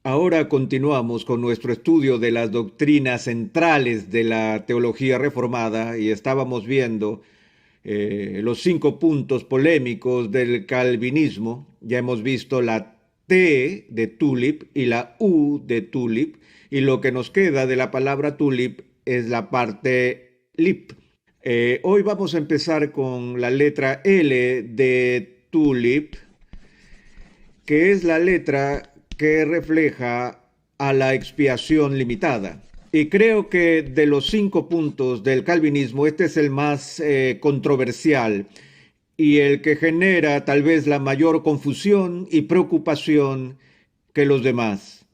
Ahora continuamos con nuestro estudio de las doctrinas centrales de la teología reformada y estábamos viendo los 5 puntos polémicos del calvinismo. Ya hemos visto la T de tulip y la U de tulip, y lo que nos queda de la palabra tulip es la parte lip. Hoy vamos a empezar con la letra L de tulip, que es la letra que refleja a la expiación limitada. Y creo que de los 5 puntos del calvinismo, este es el más controversial y el que genera tal vez la mayor confusión y preocupación que los demás.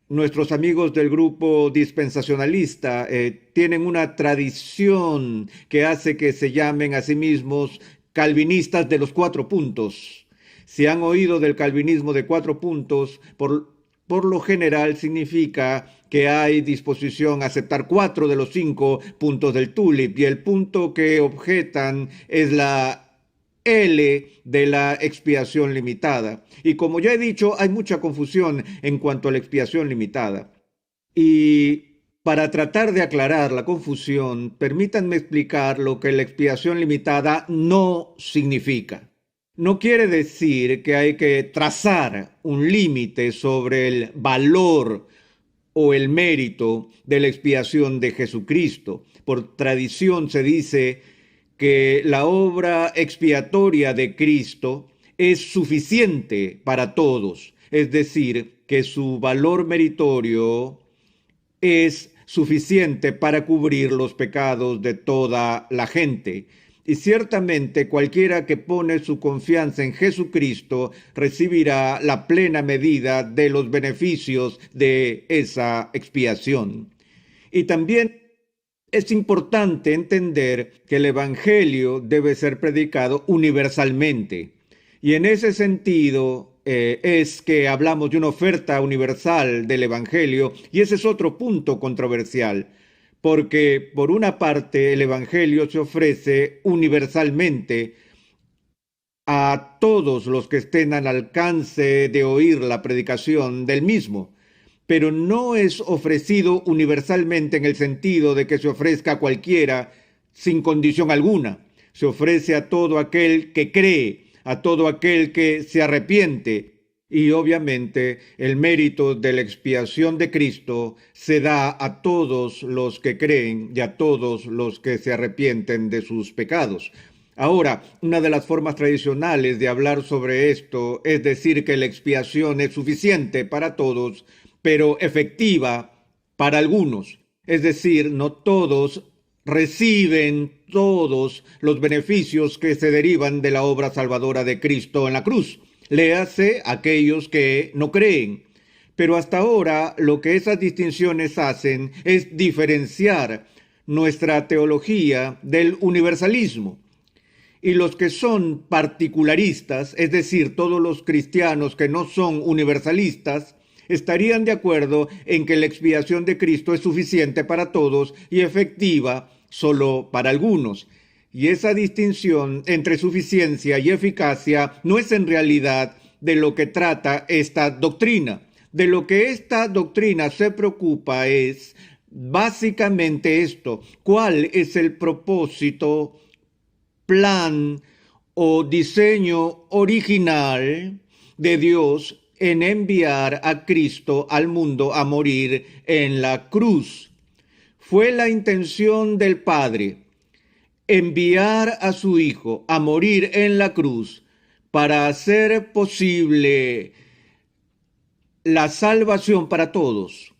Nuestros amigos del grupo dispensacionalista tienen una tradición que hace que se llamen a sí mismos calvinistas de los 4 puntos. Si han oído del calvinismo de 4 puntos, por lo general significa que hay disposición a aceptar 4 de los 5 puntos del tulip, y el punto que objetan es la L de la expiación limitada. Y como ya he dicho, hay mucha confusión en cuanto a la expiación limitada. Y para tratar de aclarar la confusión, permítanme explicar lo que la expiación limitada no significa. No quiere decir que hay que trazar un límite sobre el valor o el mérito de la expiación de Jesucristo. Por tradición se dice que la obra expiatoria de Cristo es suficiente para todos, es decir, que su valor meritorio es suficiente para cubrir los pecados de toda la gente. Y ciertamente cualquiera que pone su confianza en Jesucristo recibirá la plena medida de los beneficios de esa expiación. Y también es importante entender que el Evangelio debe ser predicado universalmente. Y en ese sentido es que hablamos de una oferta universal del Evangelio, y ese es otro punto controversial, porque por una parte el Evangelio se ofrece universalmente a todos los que estén al alcance de oír la predicación del mismo, pero no es ofrecido universalmente en el sentido de que se ofrezca a cualquiera sin condición alguna. Se ofrece a todo aquel que cree, a todo aquel que se arrepiente. Y obviamente el mérito de la expiación de Cristo se da a todos los que creen y a todos los que se arrepienten de sus pecados. Ahora, una de las formas tradicionales de hablar sobre esto es decir que la expiación es suficiente para todos, pero efectiva para algunos. Es decir, no todos reciben todos los beneficios que se derivan de la obra salvadora de Cristo en la cruz. Léase aquellos que no creen. Pero hasta ahora lo que esas distinciones hacen es diferenciar nuestra teología del universalismo. Y los que son particularistas, es decir, todos los cristianos que no son universalistas, estarían de acuerdo en que la expiación de Cristo es suficiente para todos y efectiva solo para algunos. Y esa distinción entre suficiencia y eficacia no es en realidad de lo que trata esta doctrina. De lo que esta doctrina se preocupa es básicamente esto: ¿cuál es el propósito, plan o diseño original de Dios en enviar a Cristo al mundo a morir en la cruz? Fue la intención del Padre enviar a su Hijo a morir en la cruz para hacer posible la salvación para todos,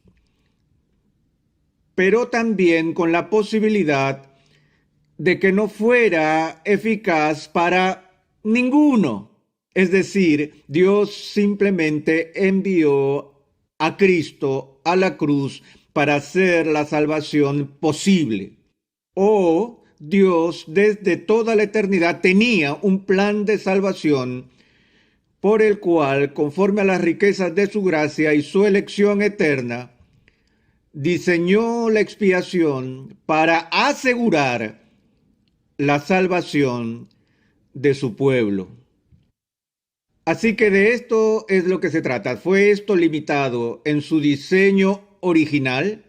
pero también con la posibilidad de que no fuera eficaz para ninguno. Es decir, Dios simplemente envió a Cristo a la cruz para hacer la salvación posible. O Dios desde toda la eternidad tenía un plan de salvación por el cual, conforme a las riquezas de su gracia y su elección eterna, diseñó la expiación para asegurar la salvación de su pueblo. Así que de esto es lo que se trata. ¿Fue esto limitado en su diseño original?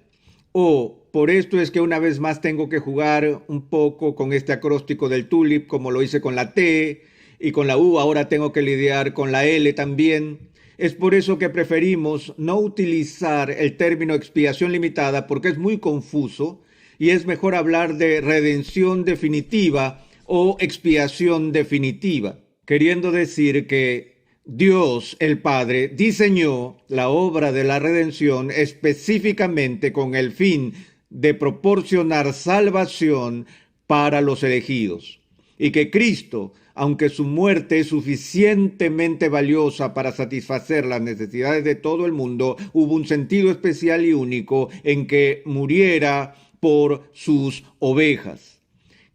¿O por esto es que una vez más tengo que jugar un poco con este acróstico del tulip, como lo hice con la T y con la U, ahora tengo que lidiar con la L también? Es por eso que preferimos no utilizar el término expiación limitada porque es muy confuso y es mejor hablar de redención definitiva o expiación definitiva, queriendo decir que Dios el Padre diseñó la obra de la redención específicamente con el fin de proporcionar salvación para los elegidos, y que Cristo, aunque su muerte es suficientemente valiosa para satisfacer las necesidades de todo el mundo, hubo un sentido especial y único en que muriera por sus ovejas,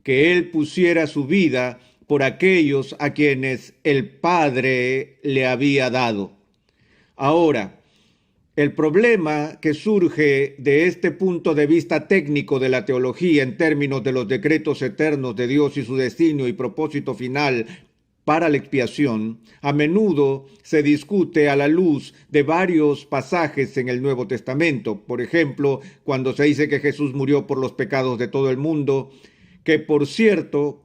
que Él pusiera su vida por aquellos a quienes el Padre le había dado. Ahora, el problema que surge de este punto de vista técnico de la teología en términos de los decretos eternos de Dios y su destino y propósito final para la expiación, a menudo se discute a la luz de varios pasajes en el Nuevo Testamento. Por ejemplo, cuando se dice que Jesús murió por los pecados de todo el mundo, que por cierto,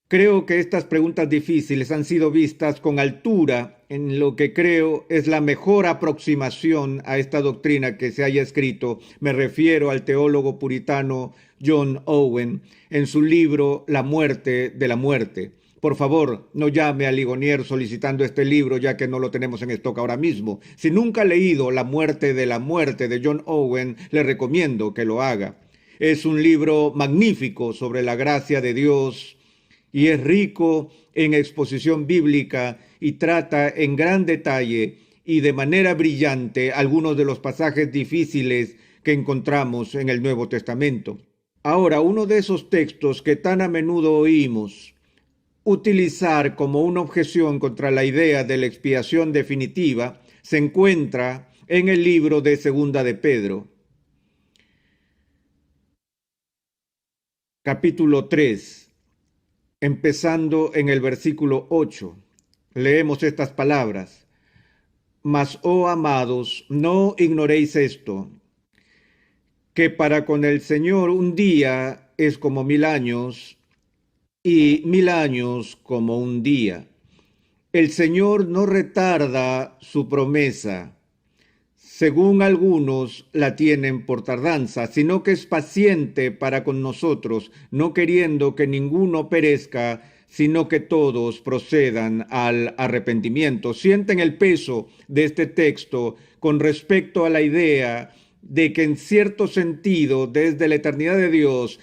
creo que estas preguntas difíciles han sido vistas con altura en lo que creo es la mejor aproximación a esta doctrina que se haya escrito. Me refiero al teólogo puritano John Owen en su libro La muerte de la muerte. Por favor, no llame a Ligonier solicitando este libro, ya que no lo tenemos en stock ahora mismo. Si nunca ha leído La muerte de John Owen, le recomiendo que lo haga. Es un libro magnífico sobre la gracia de Dios y es rico en exposición bíblica y trata en gran detalle y de manera brillante algunos de los pasajes difíciles que encontramos en el Nuevo Testamento. Ahora, uno de esos textos que tan a menudo oímos utilizar como una objeción contra la idea de la expiación definitiva se encuentra en el libro de Segunda de Pedro, capítulo 3, empezando en el versículo 8. Leemos estas palabras: Mas, oh amados, no ignoréis esto, que para con el Señor un día es como 1000 años, y 1000 años como un día. El Señor no retarda su promesa, según algunos la tienen por tardanza, sino que es paciente para con nosotros, no queriendo que ninguno perezca, sino que todos procedan al arrepentimiento. Sienten el peso de este texto con respecto a la idea de que en cierto sentido, desde la eternidad de Dios,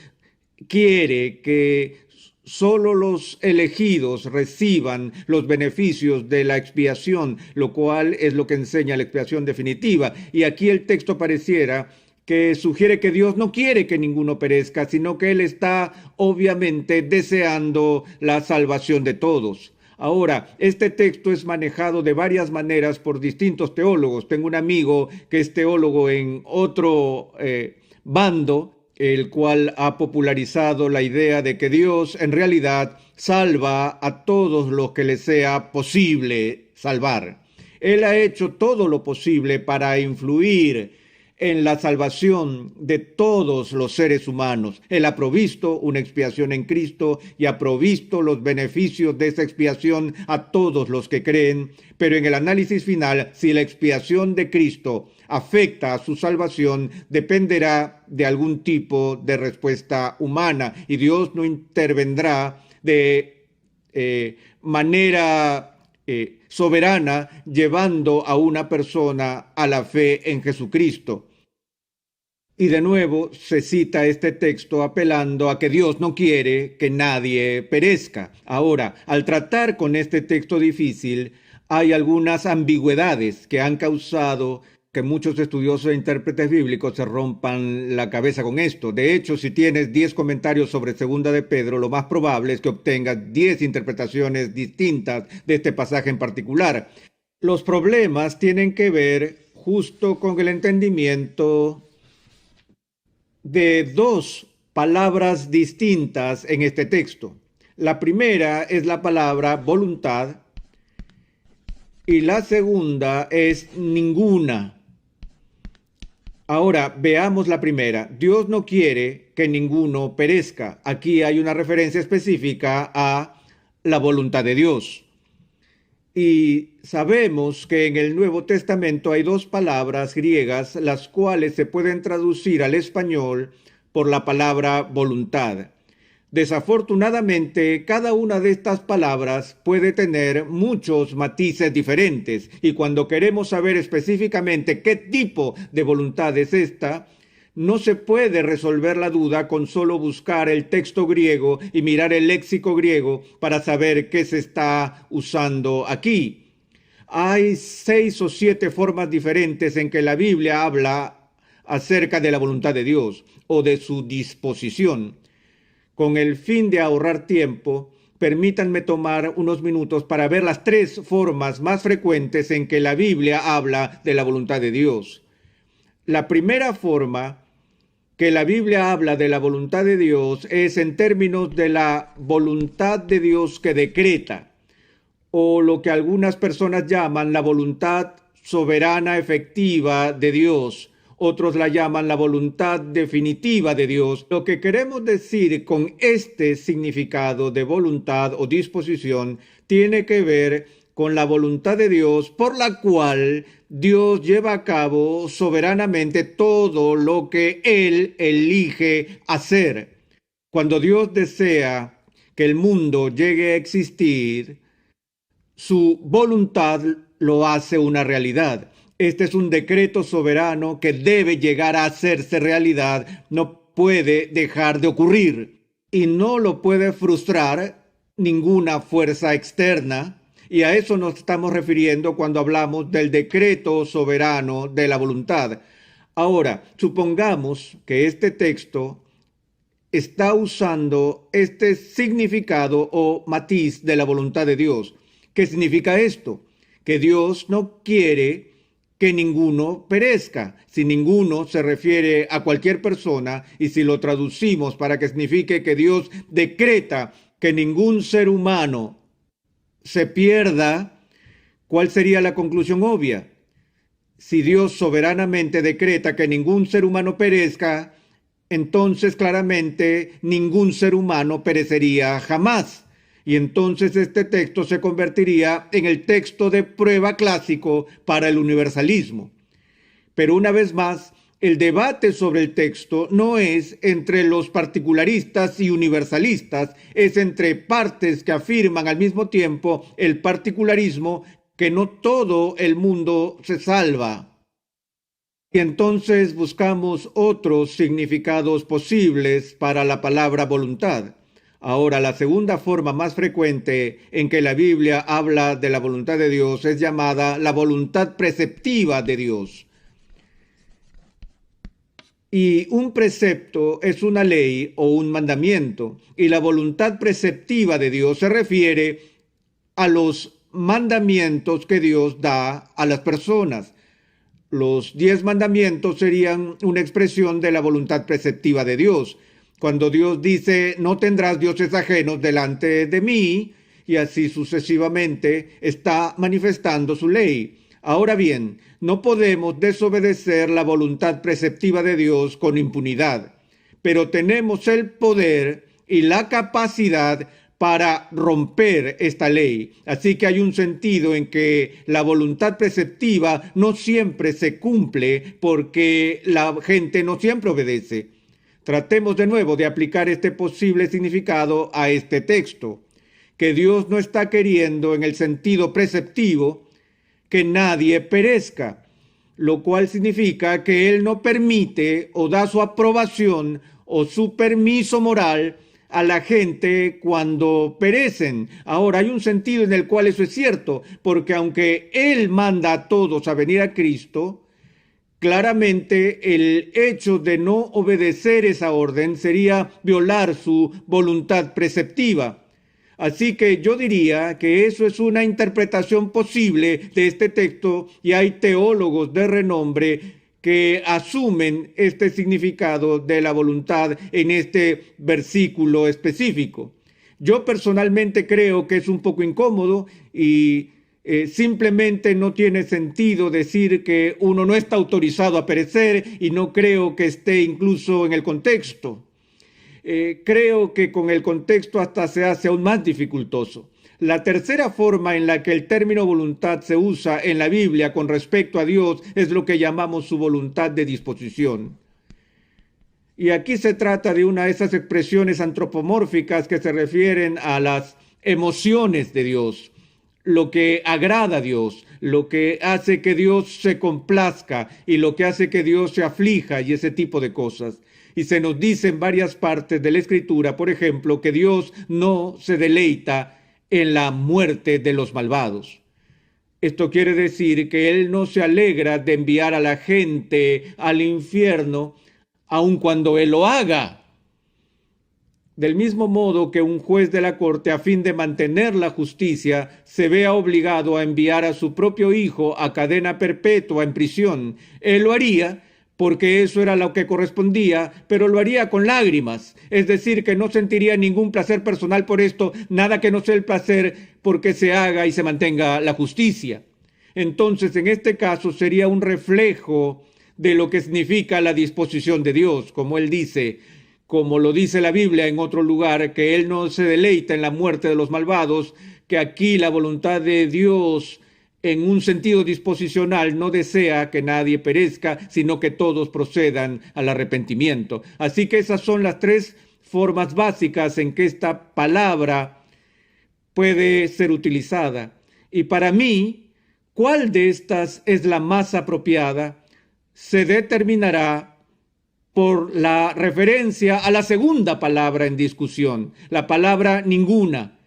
quiere que solo los elegidos reciban los beneficios de la expiación, lo cual es lo que enseña la expiación definitiva. Y aquí el texto pareciera que sugiere que Dios no quiere que ninguno perezca, sino que Él está obviamente deseando la salvación de todos. Ahora, este texto es manejado de varias maneras por distintos teólogos. Tengo un amigo que es teólogo en otro bando, el cual ha popularizado la idea de que Dios en realidad salva a todos los que le sea posible salvar. Él ha hecho todo lo posible para influir en la salvación de todos los seres humanos. Él ha provisto una expiación en Cristo y ha provisto los beneficios de esa expiación a todos los que creen, pero en el análisis final, si la expiación de Cristo afecta a su salvación, dependerá de algún tipo de respuesta humana y Dios no intervendrá de manera soberana llevando a una persona a la fe en Jesucristo. Y de nuevo se cita este texto apelando a que Dios no quiere que nadie perezca. Ahora, al tratar con este texto difícil, hay algunas ambigüedades que han causado que muchos estudiosos e intérpretes bíblicos se rompan la cabeza con esto. De hecho, si tienes 10 comentarios sobre Segunda de Pedro, lo más probable es que obtengas 10 interpretaciones distintas de este pasaje en particular. Los problemas tienen que ver justo con el entendimiento de dos palabras distintas en este texto. La primera es la palabra voluntad y la segunda es ninguna. Ahora veamos la primera. Dios no quiere que ninguno perezca. Aquí hay una referencia específica a la voluntad de Dios. Y sabemos que en el Nuevo Testamento hay dos palabras griegas, las cuales se pueden traducir al español por la palabra voluntad. Desafortunadamente, cada una de estas palabras puede tener muchos matices diferentes, y cuando queremos saber específicamente qué tipo de voluntad es esta, no se puede resolver la duda con solo buscar el texto griego y mirar el léxico griego para saber qué se está usando aquí. Hay 6 o 7 formas diferentes en que la Biblia habla acerca de la voluntad de Dios o de su disposición. Con el fin de ahorrar tiempo, permítanme tomar unos minutos para ver las 3 formas más frecuentes en que la Biblia habla de la voluntad de Dios. La primera forma que la Biblia habla de la voluntad de Dios es en términos de la voluntad de Dios que decreta, o lo que algunas personas llaman la voluntad soberana efectiva de Dios. Otros la llaman la voluntad definitiva de Dios. Lo que queremos decir con este significado de voluntad o disposición tiene que ver con la voluntad de Dios por la cual Dios lleva a cabo soberanamente todo lo que Él elige hacer. Cuando Dios desea que el mundo llegue a existir, su voluntad lo hace una realidad. Este es un decreto soberano que debe llegar a hacerse realidad, no puede dejar de ocurrir y no lo puede frustrar ninguna fuerza externa, y a eso nos estamos refiriendo cuando hablamos del decreto soberano de la voluntad. Ahora, supongamos que este texto está usando este significado o matiz de la voluntad de Dios. ¿Qué significa esto? Que Dios no quiere que ninguno perezca. Si ninguno se refiere a cualquier persona, y si lo traducimos para que signifique que Dios decreta que ningún ser humano se pierda, ¿cuál sería la conclusión obvia? Si Dios soberanamente decreta que ningún ser humano perezca, entonces claramente ningún ser humano perecería jamás. Y entonces este texto se convertiría en el texto de prueba clásico para el universalismo. Pero una vez más, el debate sobre el texto no es entre los particularistas y universalistas, es entre partes que afirman al mismo tiempo el particularismo, que no todo el mundo se salva. Y entonces buscamos otros significados posibles para la palabra voluntad. Ahora, la segunda forma más frecuente en que la Biblia habla de la voluntad de Dios es llamada la voluntad preceptiva de Dios. Y un precepto es una ley o un mandamiento, y la voluntad preceptiva de Dios se refiere a los mandamientos que Dios da a las personas. Los 10 mandamientos serían una expresión de la voluntad preceptiva de Dios. Cuando Dios dice, no tendrás dioses ajenos delante de mí, y así sucesivamente, está manifestando su ley. Ahora bien, no podemos desobedecer la voluntad preceptiva de Dios con impunidad, pero tenemos el poder y la capacidad para romper esta ley. Así que hay un sentido en que la voluntad preceptiva no siempre se cumple porque la gente no siempre obedece. Tratemos de nuevo de aplicar este posible significado a este texto, que Dios no está queriendo en el sentido preceptivo que nadie perezca, lo cual significa que Él no permite o da su aprobación o su permiso moral a la gente cuando perecen. Ahora, hay un sentido en el cual eso es cierto, porque aunque Él manda a todos a venir a Cristo, claramente el hecho de no obedecer esa orden sería violar su voluntad preceptiva. Así que yo diría que eso es una interpretación posible de este texto, y hay teólogos de renombre que asumen este significado de la voluntad en este versículo específico. Yo personalmente creo que es un poco incómodo y Simplemente no tiene sentido decir que uno no está autorizado a perecer, y no creo que esté incluso en el contexto. Creo que con el contexto hasta se hace aún más dificultoso. La tercera forma en la que el término voluntad se usa en la Biblia con respecto a Dios es lo que llamamos su voluntad de disposición. Y aquí se trata de una de esas expresiones antropomórficas que se refieren a las emociones de Dios, lo que agrada a Dios, lo que hace que Dios se complazca y lo que hace que Dios se aflija y ese tipo de cosas. Y se nos dice en varias partes de la Escritura, por ejemplo, que Dios no se deleita en la muerte de los malvados. Esto quiere decir que Él no se alegra de enviar a la gente al infierno, aun cuando Él lo haga. Del mismo modo que un juez de la corte, a fin de mantener la justicia, se vea obligado a enviar a su propio hijo a cadena perpetua en prisión, Él lo haría porque eso era lo que correspondía, pero lo haría con lágrimas, es decir, que no sentiría ningún placer personal por esto, nada que no sea el placer porque se haga y se mantenga la justicia. Entonces, en este caso sería un reflejo de lo que significa la disposición de Dios, como él dice, como lo dice la Biblia en otro lugar, que Él no se deleita en la muerte de los malvados, que aquí la voluntad de Dios en un sentido disposicional no desea que nadie perezca, sino que todos procedan al arrepentimiento. Así que esas son las tres formas básicas en que esta palabra puede ser utilizada. Y para mí, ¿cuál de estas es la más apropiada? Se determinará por la referencia a la segunda palabra en discusión, la palabra ninguna.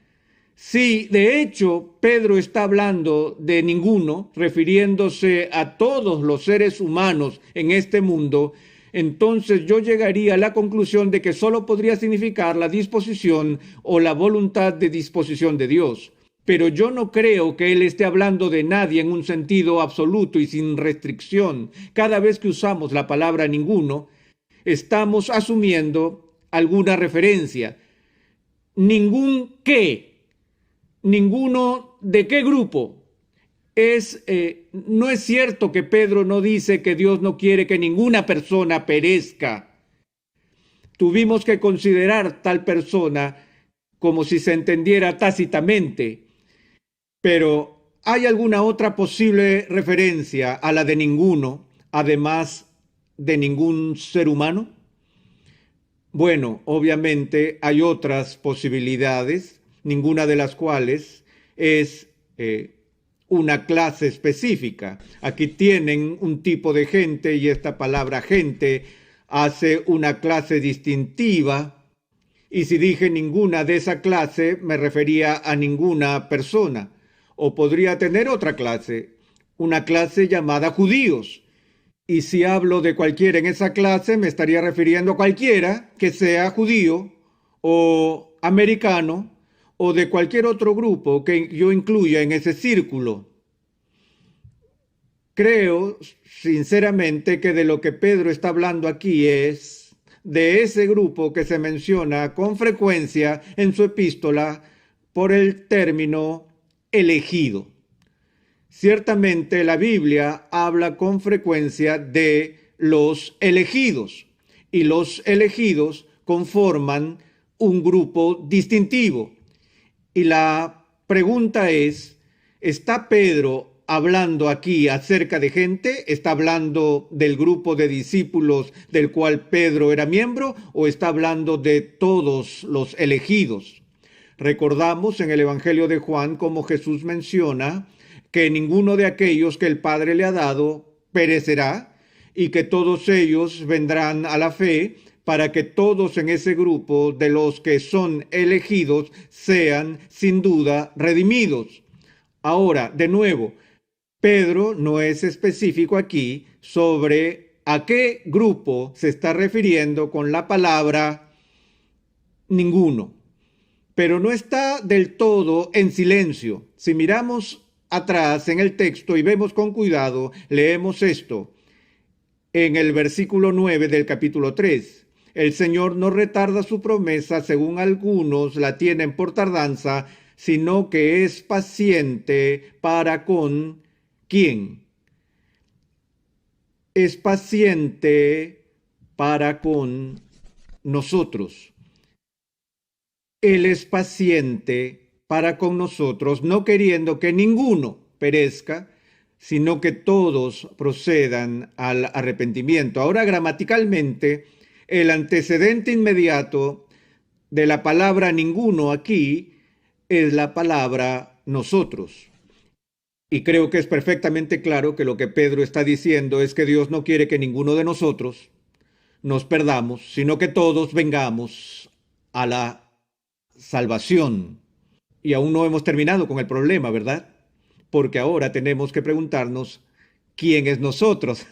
Si de hecho Pedro está hablando de ninguno, refiriéndose a todos los seres humanos en este mundo, entonces yo llegaría a la conclusión de que solo podría significar la disposición o la voluntad de disposición de Dios. Pero yo no creo que él esté hablando de nadie en un sentido absoluto y sin restricción. Cada vez que usamos la palabra ninguno, estamos asumiendo alguna referencia. Ningún qué, ninguno de qué grupo. No es cierto que Pedro no dice que Dios no quiere que ninguna persona perezca. Tuvimos que considerar tal persona como si se entendiera tácitamente. Pero ¿hay alguna otra posible referencia a la de ninguno, además de ningún ser humano? Bueno, obviamente hay otras posibilidades, ninguna de las cuales es una clase específica. Aquí tienen un tipo de gente y esta palabra gente hace una clase distintiva, y si dije ninguna de esa clase me refería a ninguna persona, o podría tener otra clase, una clase llamada judíos. Y si hablo de cualquiera en esa clase, me estaría refiriendo a cualquiera que sea judío o americano o de cualquier otro grupo que yo incluya en ese círculo. Creo sinceramente que de lo que Pedro está hablando aquí es de ese grupo que se menciona con frecuencia en su epístola por el término elegido. Ciertamente la Biblia habla con frecuencia de los elegidos, y los elegidos conforman un grupo distintivo. Y la pregunta es, ¿está Pedro hablando aquí acerca de gente? ¿Está hablando del grupo de discípulos del cual Pedro era miembro, o está hablando de todos los elegidos? Recordamos en el Evangelio de Juan cómo Jesús menciona que ninguno de aquellos que el Padre le ha dado perecerá, y que todos ellos vendrán a la fe, para que todos en ese grupo de los que son elegidos sean sin duda redimidos. Ahora, de nuevo, Pedro no es específico aquí sobre a qué grupo se está refiriendo con la palabra ninguno, pero no está del todo en silencio. Si miramos atrás en el texto y vemos con cuidado, leemos esto en el versículo 9 del capítulo 3. El Señor no retarda su promesa, según algunos la tienen por tardanza, sino que es paciente para con ¿quién? Es paciente para con nosotros. Él es paciente para con nosotros, no queriendo que ninguno perezca, sino que todos procedan al arrepentimiento. Ahora, gramaticalmente, el antecedente inmediato de la palabra ninguno aquí es la palabra nosotros. Y creo que es perfectamente claro que lo que Pedro está diciendo es que Dios no quiere que ninguno de nosotros nos perdamos, sino que todos vengamos a la salvación. Y aún no hemos terminado con el problema, ¿verdad? Porque ahora tenemos que preguntarnos, ¿quién es nosotros?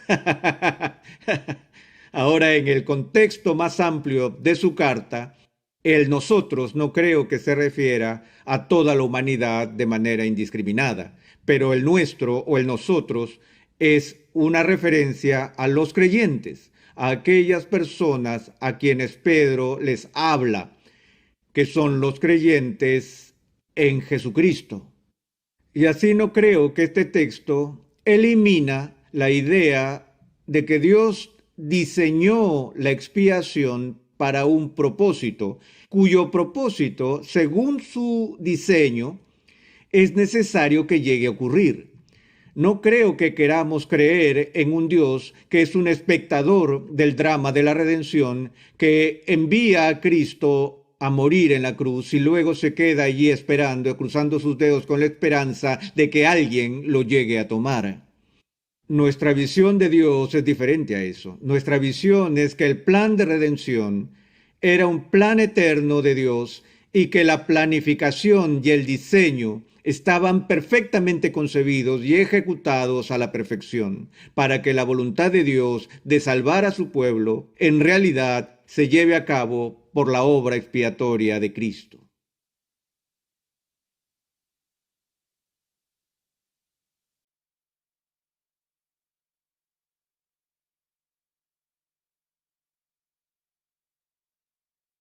Ahora, en el contexto más amplio de su carta, el nosotros no creo que se refiera a toda la humanidad de manera indiscriminada, pero el nuestro o el nosotros es una referencia a los creyentes, a aquellas personas a quienes Pedro les habla, que son los creyentes en Jesucristo. Y así no creo que este texto elimina la idea de que Dios diseñó la expiación para un propósito, cuyo propósito, según su diseño, es necesario que llegue a ocurrir. No creo que queramos creer en un Dios que es un espectador del drama de la redención, que envía a Cristo a morir en la cruz y luego se queda allí esperando, cruzando sus dedos con la esperanza de que alguien lo llegue a tomar. Nuestra visión de Dios es diferente a eso. Nuestra visión es que el plan de redención era un plan eterno de Dios y que la planificación y el diseño estaban perfectamente concebidos y ejecutados a la perfección para que la voluntad de Dios de salvar a su pueblo en realidad se lleve a cabo por la obra expiatoria de Cristo.